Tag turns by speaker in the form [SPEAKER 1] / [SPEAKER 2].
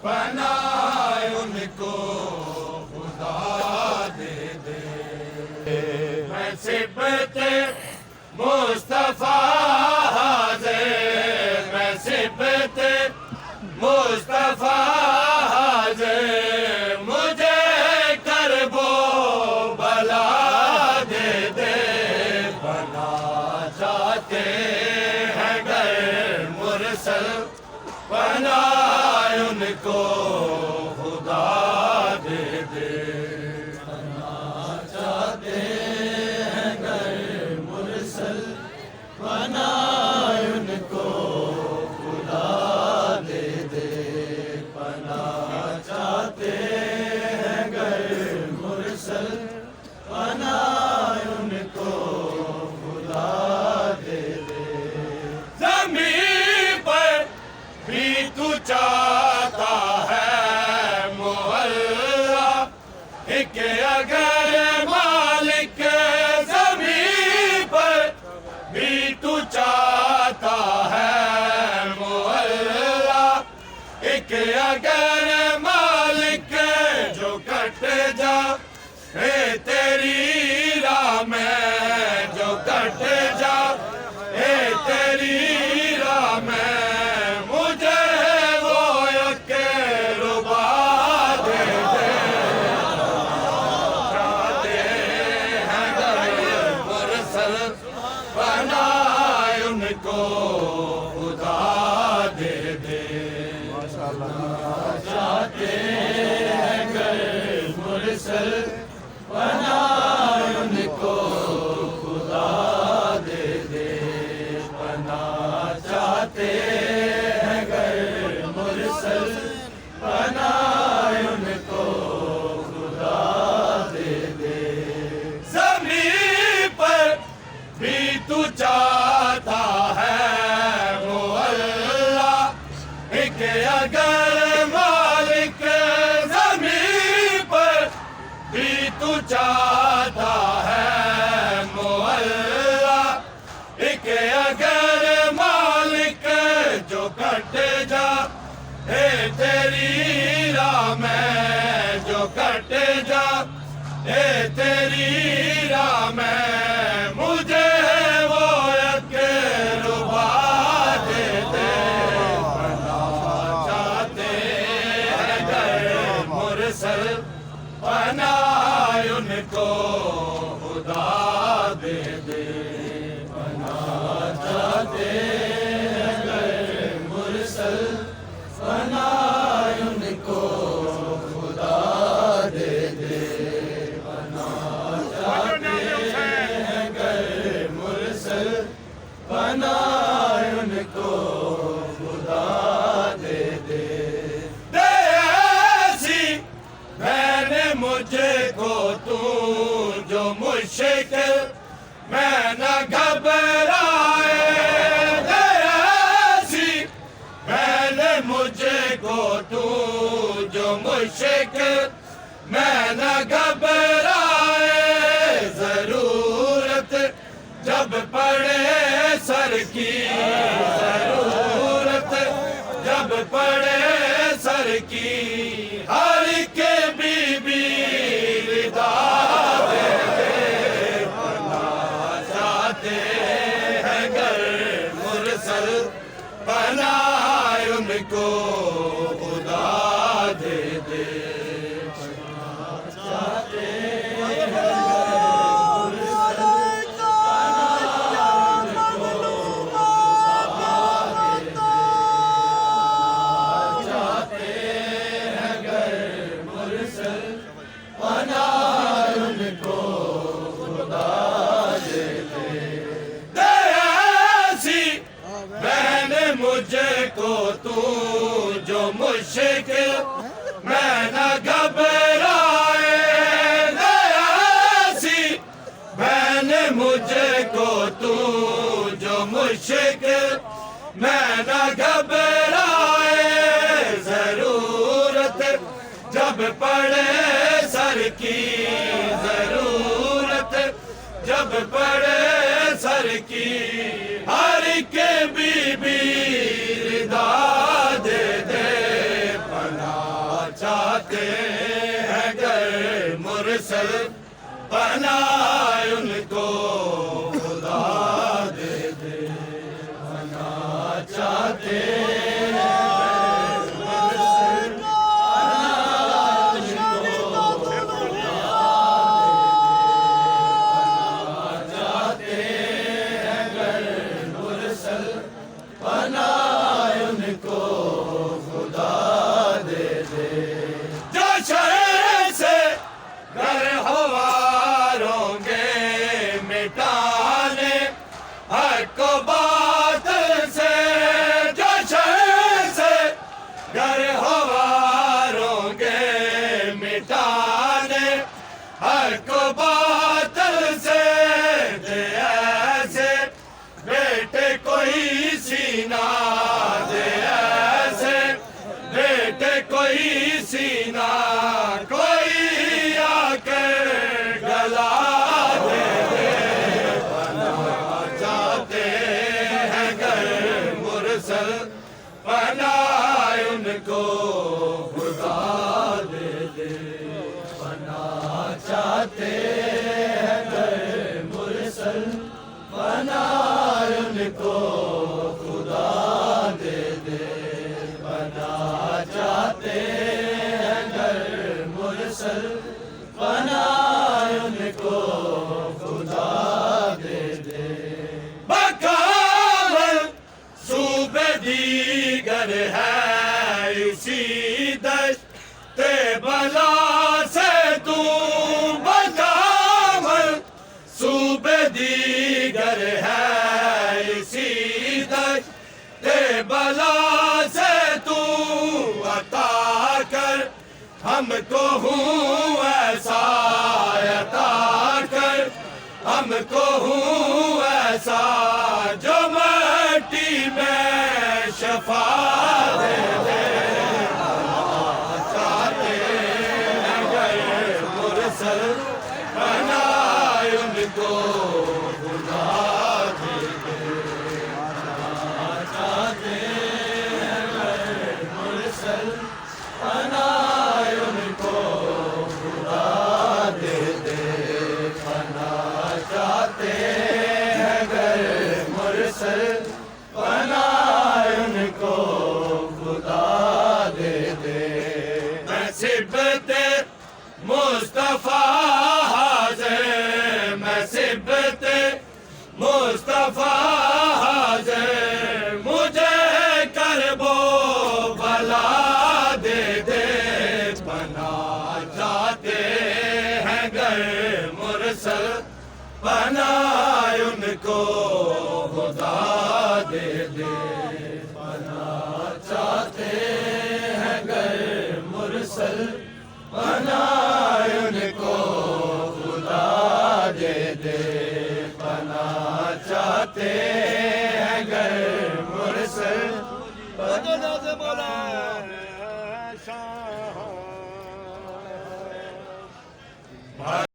[SPEAKER 1] پناہ ان کو خدا دے دے۔ میں صبت مصطفیٰ حاضر، میں صبت مصطفیٰ حاضر، مجھے کرب و بلا دے دے۔ پناہ چاہتے ہیں گر مرسل، پناہ ان کو خدا دے دے۔ پناہ چاہتے ہیں گر مرسل، پناہ ان کو خدا دے دے۔ پناہ چاہتے ہیں گر مرسل، پناہ ان کو خدا دے دے۔ زمین پر بھی تو چاہتا ہے معلا، ایک اگر مالک زمین پر بھی تو چاہتا ہے معلا، ایک اگر مالک جو کٹ جا اے تیری راہ میں، جو کٹ جا اے تیری راہ میں، مجھے وہ یک ربا دے دے۔ چاہتے ہیں گر مرسل، پناہ ان کو خدا دے دے۔ چاہتے ہیں گر مرسل، پناہ ان کو خدا دے دے۔ پناہ چاہتے ہیں گر مرسل، پناہ ان کو خدا دے دے۔ زمین پر بھی تو چاہتا ہے معلا، ایک اگر مالک زمین پر بھی تو چاہتا ہے معلا، ایک اگر مالک جو کٹ جا اے تیری راہ میں، جو کٹ جا اے تیری راہ میں، مجھے وہ یک ربا دے دے۔ پناہ چاہتے ہیں گر مرسل، پناہ ان کو خدا دے دے۔ پناہ چاہتے ہیں گر مرسل، پناہ ان کو خدا دے دے۔ پناہ چاہتے ہیں گر مرسل، پناہ ان کو خدا دے دے۔ دے ایسی بہن مجھ کو تو جو مشکل میں نہ گھبرائے، دے ایسی بہن مجھ کو تو جو مشکل میں نہ گھبرائے۔ ضرورت جب پڑے سر کی، ضرورت جب پڑے سر کی، ہر کے بی بی ردا دے دے۔ پناہ چاہتے ہیں گر مرسل، پناہ ان کو خدا دے دے۔ پناہ چاہتے ہیں گر مرسل، پناہ ان کو خدا دے دے۔ چاہتے ہیں گر مرسل، پناہ ان کو خدا دے دے۔ دے ایسی بہن مجھ کو تو جو مشکل میں نہ گھبرائے، دے ایسی بہن مجھ کو تو جو مشکل میں نہ گھبرائے۔ ضرورت جب پڑے سر کی، ضرورت جب پڑے سر کی، ہر کے بی بی ردا دے دے۔ پناہ ہیں گر مرسل پناہ ان کو خدا دے دے پناہ چاہتے کوئی سینہ کوئی آ کر گلا دے دے پناہ چاہتے ہیں گر مرسل پناہ ان کو خدا دے دے پناہ چاہتے ہیں گر مرسل پناہ ان کو خدا دے دے پناہ چاہتے ہیں گر مرسل پناہ ان کو خدا دے دے بکامل صوبے دیگر ہے اسی دشت بلا سے تو بکامل صوبے دیگر ہے اسی دشت بلا سے عطا کر ہم کو ہوں ایسا عطا کر ہم کو ہوں ایسا جو مٹی میں شفا دے دے چاہتے ہیں گر مرسل پناہ ان کو خدا دے دے چاہتے پناہ ان کو خدا دے دے پناہ چاہتے ہیں گر مرسل پناہ ان کو خدا دے دے میں صبت مصطفیٰ حاضر میں صبت مصطفیٰ حاضر مجھے کربو بلا دے دے پناہ چاہتے ہیں گر مرسل پناہ ان کو خدا دے دے پناہ چاہتے ہیں گر مرسل پناہ ان کو خدا دے دے پناہ چاہتے ہیں گر مرسل